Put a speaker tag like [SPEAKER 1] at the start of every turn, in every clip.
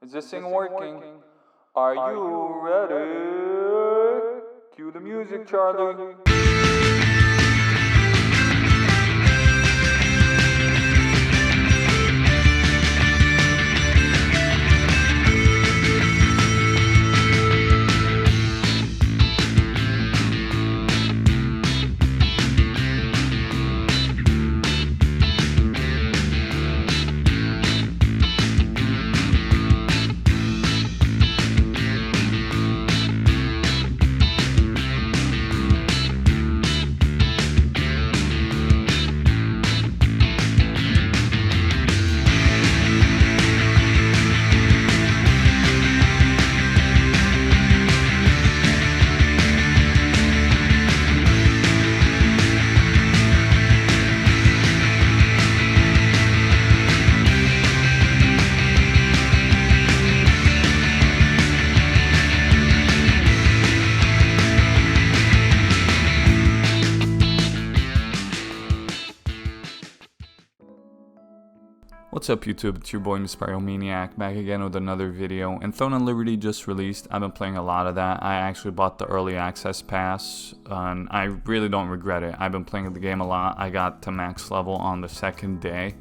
[SPEAKER 1] Is this thing working? Are you ready? Cue the music, Charlie. What's up YouTube, it's your boy Maniac back again with another video, and Throne and Liberty just released. I've been playing a lot of that. I actually bought the early access pass and I really don't regret it. I've been playing the game a lot. I got to max level on the second day.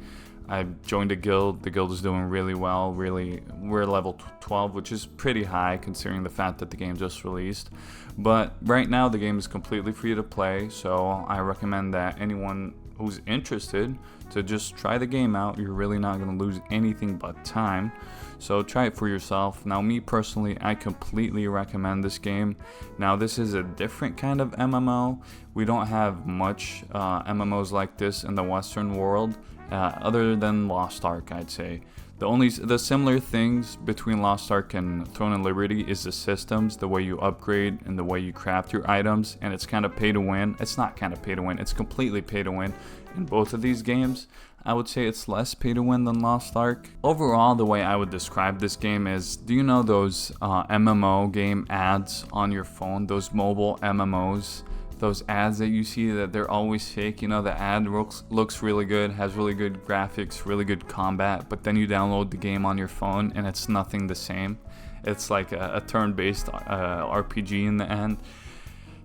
[SPEAKER 1] I joined a guild. The guild is doing really well. We're level 12, which is pretty high considering the fact that the game just released. But right now the game is completely free to play, so I recommend that anyone who's interested to just try the game out. You're really not going to lose anything but time, so try it for yourself. Now me personally, I completely recommend this game. Now this is a different kind of MMO. We don't have much MMOs like this in the Western world, other than Lost Ark, I'd say. The similar things between Lost Ark and Throne and Liberty is the systems, the way you upgrade and the way you craft your items, and it's kind of pay to win. It's not kind of pay to win, it's completely pay to win in both of these games. I would say it's less pay to win than Lost Ark. Overall, the way I would describe this game is, do you know those MMO game ads on your phone, those mobile MMOs? Those ads that you see that they're always fake, you know, the ad looks really good, has really good graphics, really good combat, but then you download the game on your phone and it's nothing the same. It's like a turn-based RPG in the end.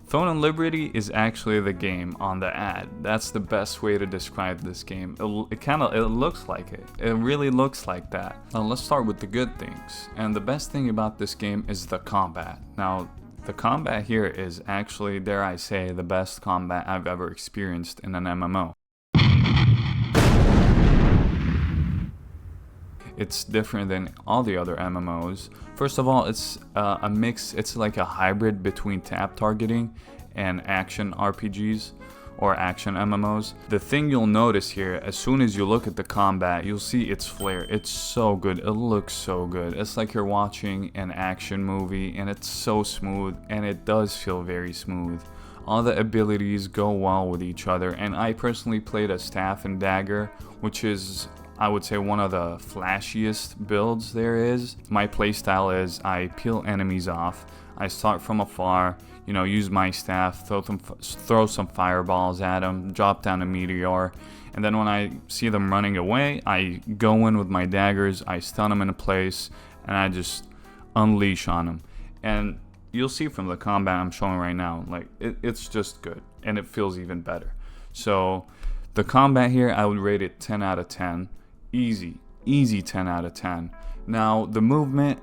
[SPEAKER 1] Throne and Liberty is actually the game on the ad. That's the best way to describe this game. It looks like it. It really looks like that. Now let's start with the good things. And the best thing about this game is the combat. Now, the combat here is actually, dare I say, the best combat I've ever experienced in an MMO. It's different than all the other MMOs. First of all, it's a mix, it's like a hybrid between tap targeting and action RPGs or action MMOs. The thing you'll notice here, as soon as you look at the combat, you'll see its flair. It's so good, it looks so good. It's like you're watching an action movie, and it's so smooth, and it does feel very smooth. All the abilities go well with each other, and I personally played a staff and dagger, which is, I would say, one of the flashiest builds there is. My playstyle is I peel enemies off, I start from afar, you know, use my staff, throw some fireballs at them, drop down a meteor, and then when I see them running away, I go in with my daggers, I stun them in place, and I just unleash on them. And you'll see from the combat I'm showing right now, like it's just good, and it feels even better. So the combat here, I would rate it 10 out of 10. Easy 10 out of 10. Now the movement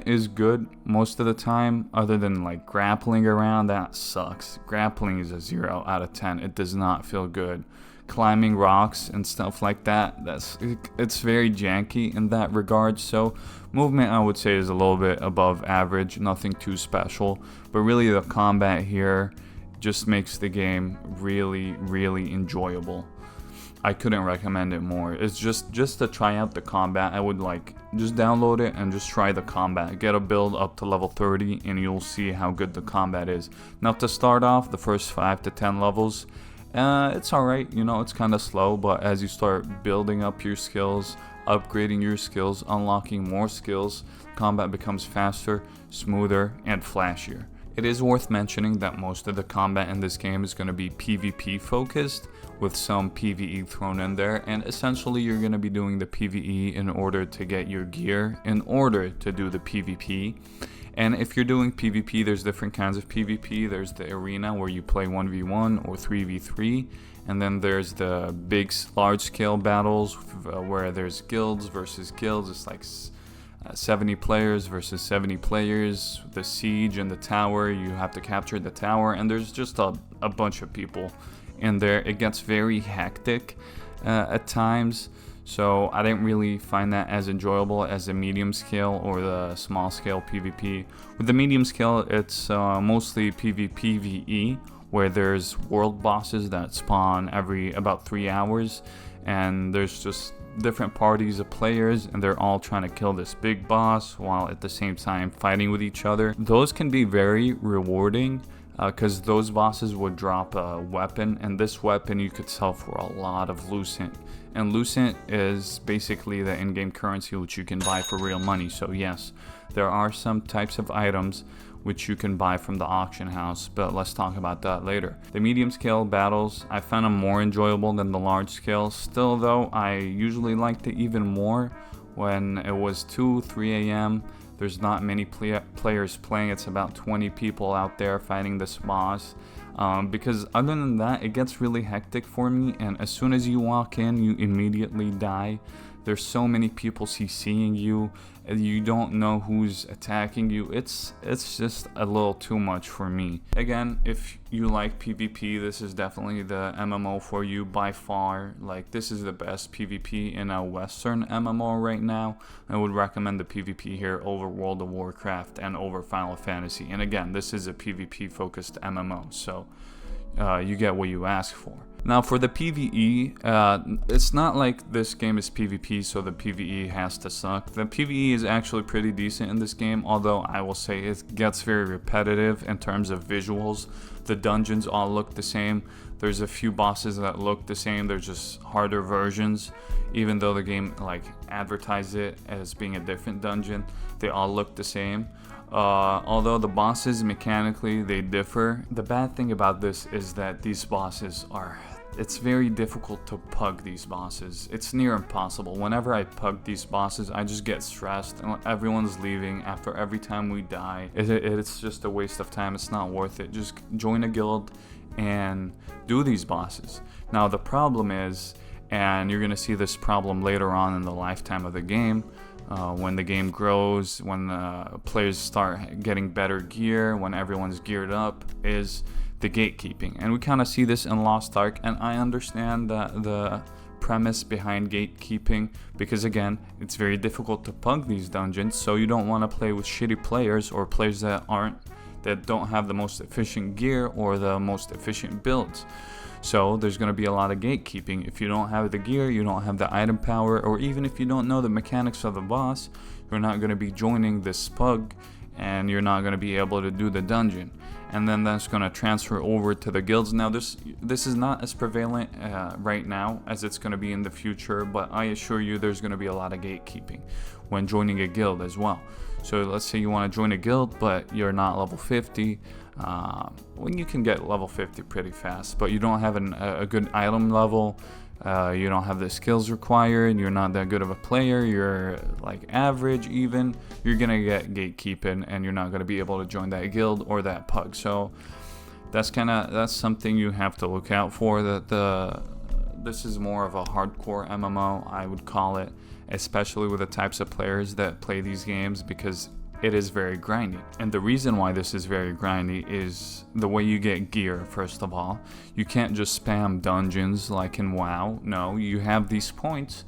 [SPEAKER 1] is good most of the time, other than like grappling around. That sucks. Grappling is a 0 out of 10. It does not feel good. Climbing rocks and stuff like that, it's very janky in that regard. So movement, I would say, is a little bit above average, nothing too special, but really the combat here just makes the game really enjoyable. I couldn't recommend it more. It's just to try out the combat, I would just download it and just try the combat. Get a build up to level 30 and you'll see how good the combat is. Now to start off, the first 5 to 10 levels, it's alright, you know, it's kind of slow, but as you start building up your skills, upgrading your skills, unlocking more skills, combat becomes faster, smoother, and flashier. It is worth mentioning that most of the combat in this game is going to be PvP focused, with some PvE thrown in there, and essentially you're going to be doing the PvE in order to get your gear, in order to do the PvP. And if you're doing PvP, there's different kinds of PvP. There's the arena where you play 1v1 or 3v3, and then there's the big large scale battles where there's guilds versus guilds. It's like 70 players versus 70 players. The siege and the tower, you have to capture the tower, and there's just a bunch of people in there. It gets very hectic at times, so I didn't really find that as enjoyable as the medium scale or the small scale PvP. With the medium scale, it's mostly PvPvE, where there's world bosses that spawn every about 3 hours, and there's just different parties of players, and they're all trying to kill this big boss while at the same time fighting with each other. Those can be very rewarding because those bosses would drop a weapon, and this weapon you could sell for a lot of lucent, and lucent is basically the in-game currency which you can buy for real money. So yes, there are some types of items which you can buy from the auction house, but let's talk about that later. The medium scale battles, I found them more enjoyable than the large scale. Still though, I usually liked it even more when it was 2-3 a.m. There's not many players playing. It's about 20 people out there fighting this boss. Because other than that, it gets really hectic for me, and as soon as you walk in, you immediately die. There's so many people CCing you, and you don't know who's attacking you. It's just a little too much for me. Again, if you like PvP, this is definitely the MMO for you by far. Like, this is the best PvP in a Western MMO right now. I would recommend the PvP here over World of Warcraft and over Final Fantasy. And again, this is a PvP focused MMO, so you get what you ask for. Now for the PvE, it's not like this game is PvP, so the PvE has to suck. The PvE is actually pretty decent in this game, although I will say it gets very repetitive in terms of visuals. The dungeons all look the same. There's a few bosses that look the same. They're just harder versions, even though the game like advertised it as being a different dungeon. They all look the same. Although the bosses mechanically they differ. The bad thing about this is that these bosses it's very difficult to pug these bosses. It's near impossible. Whenever I pug these bosses, I just get stressed and everyone's leaving after every time we die. It's just a waste of time. It's not worth it. Just join a guild and do these bosses. Now the problem is, and you're gonna see this problem later on in the lifetime of the game, when the game grows, when players start getting better gear, when everyone's geared up, is the gatekeeping. And we kind of see this in Lost Ark, and I understand the premise behind gatekeeping, because again, it's very difficult to pug these dungeons, so you don't want to play with shitty players or players that don't have the most efficient gear or the most efficient builds. So there's going to be a lot of gatekeeping. If you don't have the gear, you don't have the item power, or even if you don't know the mechanics of the boss, you're not going to be joining this pug, and you're not going to be able to do the dungeon. And then that's going to transfer over to the guilds. Now this is not as prevalent right now as it's going to be in the future, but I assure you there's going to be a lot of gatekeeping when joining a guild as well. So let's say you want to join a guild, but you're not level 50. When you can get level 50 pretty fast, but you don't have a good item level, you don't have the skills required, you're not that good of a player, you're like average even, you're gonna get gatekeeping and you're not gonna be able to join that guild or that pug. So that's something you have to look out for. This is more of a hardcore MMO, I would call it, especially with the types of players that play these games, because it is very grindy. And the reason why this is very grindy is the way you get gear. First of all, you can't just spam dungeons like in WoW. No, you have these points,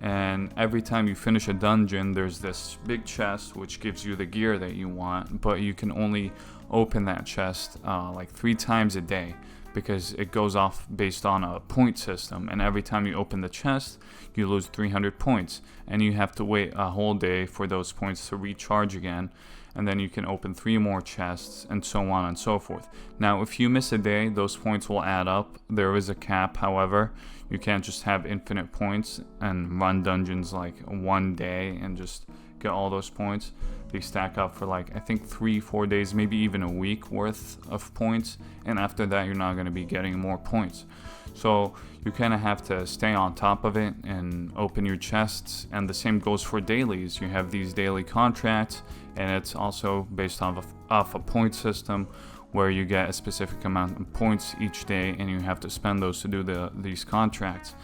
[SPEAKER 1] and every time you finish a dungeon, there's this big chest which gives you the gear that you want, but you can only open that chest like 3 times a day, because it goes off based on a point system, and every time you open the chest you lose 300 points, and you have to wait a whole day for those points to recharge again, and then you can open 3 more chests, and so on and so forth. Now if you miss a day, those points will add up. There is a cap, however. You can't just have infinite points and run dungeons like one day and just get all those points. They stack up for like, I think 3-4 days, maybe even a week worth of points, and after that you're not going to be getting more points. So you kind of have to stay on top of it and open your chests. And the same goes for dailies. You have these daily contracts, and it's also based off a point system where you get a specific amount of points each day, and you have to spend those to do these contracts.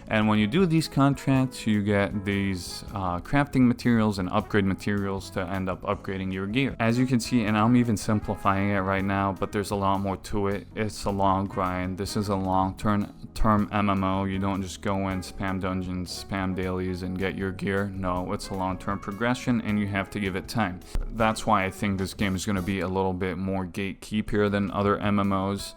[SPEAKER 1] And when you do these contracts, you get these crafting materials and upgrade materials to end up upgrading your gear. As you can see, and I'm even simplifying it right now, but there's a lot more to it. It's a long grind. This is a long-term MMO. You don't just go in, spam dungeons, spam dailies, and get your gear. No, it's a long-term progression, and you have to give it time. That's why I think this game is going to be a little bit more gatekeeper than other MMOs.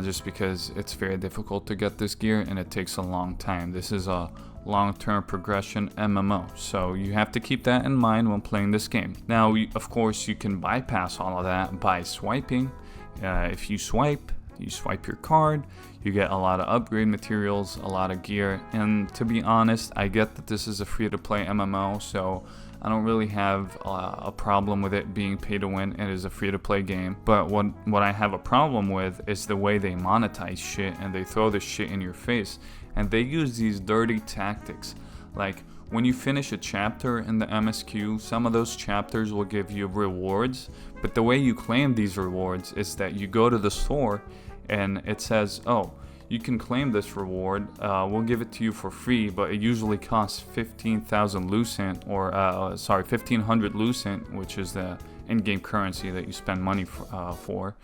[SPEAKER 1] Just because it's very difficult to get this gear and it takes a long time. This is a long-term progression MMO, so you have to keep that in mind when playing this game. Now, of course, you can bypass all of that by swiping. If you swipe your card, you get a lot of upgrade materials, a lot of gear, and to be honest, I get that this is a free-to-play MMO, so I don't really have a problem with it being pay to win. It is a free-to-play game. But what I have a problem with is the way they monetize shit, and they throw this shit in your face. And they use these dirty tactics. Like, when you finish a chapter in the MSQ, some of those chapters will give you rewards. But the way you claim these rewards is that you go to the store and it says, oh, you can claim this reward, we'll give it to you for free, but it usually costs 15,000 lucent, or 1,500 lucent, which is the in-game currency that you spend money for.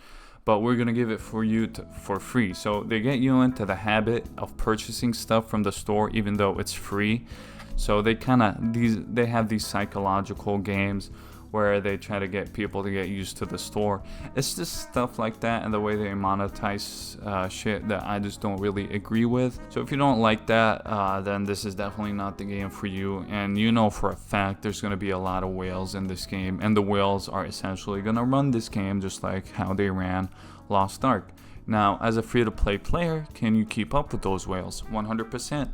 [SPEAKER 1] But we're gonna give it for you for free. So they get you into the habit of purchasing stuff from the store, even though it's free. So they have these psychological games where they try to get people to get used to the store. It's just stuff like that, and the way they monetize shit that I just don't really agree with. So if you don't like that, then this is definitely not the game for you. And you know for a fact there's gonna be a lot of whales in this game, and the whales are essentially gonna run this game just like how they ran Lost Ark. Now, as a free-to-play player, can you keep up with those whales? 100%.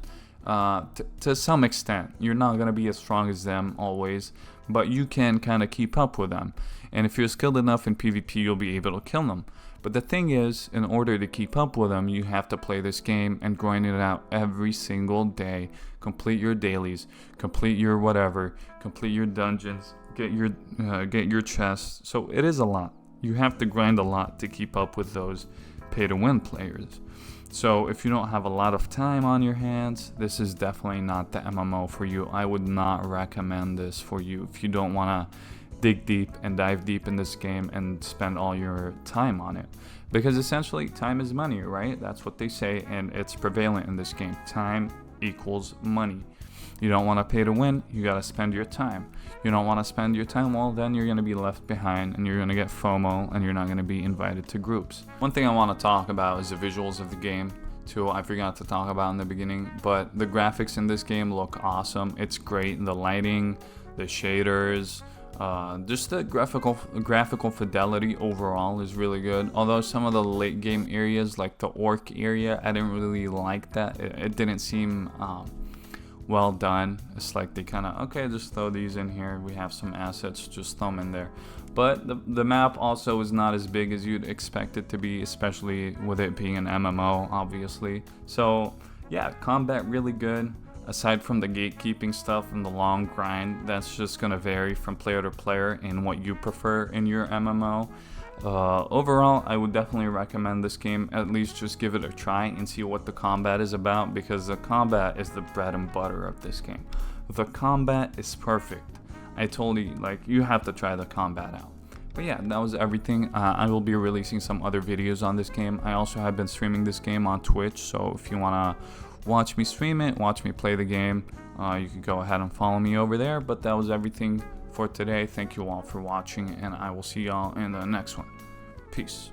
[SPEAKER 1] To some extent. You're not going to be as strong as them always, but you can kind of keep up with them. And if you're skilled enough in PvP, you'll be able to kill them. But the thing is, in order to keep up with them, you have to play this game and grind it out every single day. Complete your dailies, complete your whatever, complete your dungeons, get your chests. So it is a lot. You have to grind a lot to keep up with those pay-to-win players. So if you don't have a lot of time on your hands, this is definitely not the MMO for you. I would not recommend this for you if you don't want to dig deep and dive deep in this game and spend all your time on it. Because essentially, time is money, right? That's what they say, and it's prevalent in this game. Time equals money. You don't want to pay to win, you got to spend your time. You don't want to spend your time, well, then you're going to be left behind, and you're going to get FOMO, and you're not going to be invited to groups. One thing I want to talk about is the visuals of the game, too. I forgot to talk about in the beginning, but the graphics in this game look awesome. It's great. The lighting, the shaders, just the graphical fidelity overall is really good. Although some of the late game areas, like the orc area, I didn't really like that. It didn't seem well done. It's like they kind of, okay, just throw these in here. We have some assets, just throw them in there. But the map also is not as big as you'd expect it to be, especially with it being an MMO, obviously. So yeah, combat really good. Aside from the gatekeeping stuff and the long grind, that's just gonna vary from player to player in what you prefer in your MMO. Overall, I would definitely recommend this game. At least just give it a try and see what the combat is about, because the combat is the bread and butter of this game. The combat is perfect. I told you, like, you have to try the combat out. But yeah, that was everything. I will be releasing some other videos on this game. I also have been streaming this game on Twitch, so if you wanna watch me stream it, watch me play the game, you can go ahead and follow me over there. But that was everything for today. Thank you all for watching, and I will see y'all in the next one. Peace.